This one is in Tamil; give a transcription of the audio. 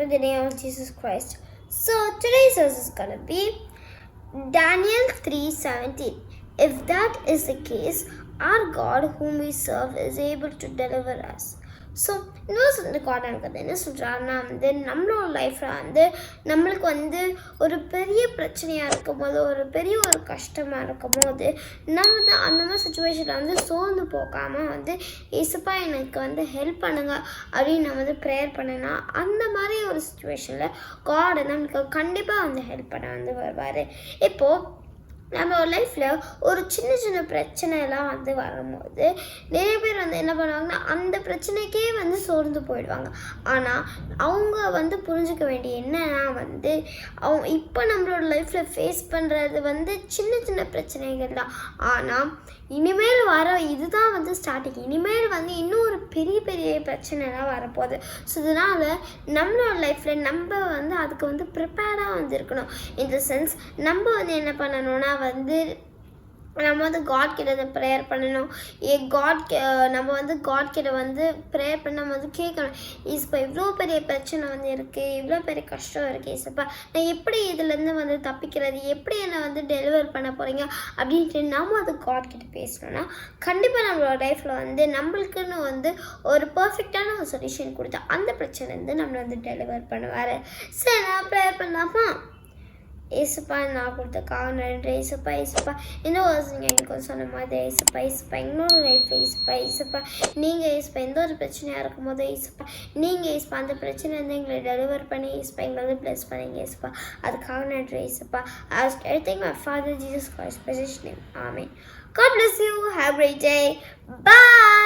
in the name of Jesus Christ. So today's verse is going to be Daniel 3:17. If that is the case, our God whom we serve is able to deliver us. So இன்னும் வந்து காட் எனக்கு என்ன சொல்கிறாருன்னா வந்து நம்மளோட லைஃப்பில் வந்து நம்மளுக்கு வந்து ஒரு பெரிய பிரச்சனையாக இருக்கும் போது ஒரு பெரிய ஒரு கஷ்டமாக இருக்கும் போது நம்ம வந்து அந்த மாதிரி சுச்சுவேஷனில் வந்து சோர்ந்து போகாமல் வந்து இயேசுப்பா எனக்கு வந்து ஹெல்ப் பண்ணுங்க அப்படின்னு நம்ம வந்து ப்ரேயர் பண்ணினா அந்த மாதிரி ஒரு சுச்சுவேஷனில் காட் நம்மளுக்கு கண்டிப்பாக வந்து ஹெல்ப் பண்ண வந்து வருவார். இப்போது நம்ம லைஃப்பில் ஒரு சின்ன சின்ன பிரச்சனைலாம் வந்து வரும்போது நிறைய பேர் வந்து என்ன பண்ணுவாங்கன்னா அந்த பிரச்சனைக்கே வந்து சோர்ந்து போயிடுவாங்க. ஆனால் அவங்க வந்து புரிஞ்சுக்க வேண்டிய என்னன்னா வந்து அவங்க இப்போ நம்மளோட லைஃப்பில் ஃபேஸ் பண்ணுறது வந்து சின்ன சின்ன பிரச்சனைகள் தான். ஆனால் இனிமேல் வர இதுதான் வந்து ஸ்டார்டிங். இனிமேல் வந்து இன்னும் ஒரு பெரிய பெரிய பிரச்சனைலாம் வரப்போகுது. ஸோ இதனால் நம்மளோட லைஃப்பில் நம்ம வந்து அதுக்கு வந்து ப்ரிப்பேர்டாக வந்து இருக்கணும். இந்த சென்ஸ் நம்ம வந்து என்ன பண்ணணும்னா வந்து நம்ம வந்து காட் கிட்ட ப்ரேயர் பண்ணணும். நம்ம வந்து காட் கிட்ட வந்து ப்ரேயர் பண்ண நம்ம வந்து கேட்கணும், இப்போ இவ்வளோ பெரிய பிரச்சனை வந்து இருக்குது, இவ்வளோ பெரிய கஷ்டம் இருக்குது, ஏசப்பா நான் எப்படி இதுலேருந்து வந்து தப்பிக்கிறது, எப்படி என்னை வந்து டெலிவர் பண்ண போகிறீங்க அப்படின்ட்டு நம்ம அது காட் கிட்ட பேசணும்னா கண்டிப்பாக நம்மளோட லைஃப்பில் வந்து நம்மளுக்குன்னு வந்து ஒரு பர்ஃபெக்டான ஒரு சொல்யூஷன் கொடுத்தா அந்த பிரச்சனை வந்து நம்மளை வந்து டெலிவர் பண்ணுவார். சரி நான் ப்ரேயர் பண்ணலாமா? ஏசப்பா நான் கொடுத்தக்காக நன்றி ஏசப்பா. ஏசப்பா இன்னும் நீங்கள் எனக்கு சொன்ன மாதிரி ஏசப்பா இன்னொரு லைஃப் ஏசப்பா நீங்கள் ஏசப்பா எந்த ஒரு பிரச்சனையாக இருக்கும் போது ஏசப்பா நீங்கள் ஏசப்பா அந்த பிரச்சனை வந்து எங்களை டெலிவர் பண்ணி ஏசப்பா எங்களை வந்து ப்ளஸ் பண்ணிங்க ஏசப்பா. அதுக்காக நன்றி ஏசப்பா. Ask everything my Father Jesus Christ precious name. Amen. God bless you. Have a great day. Bye.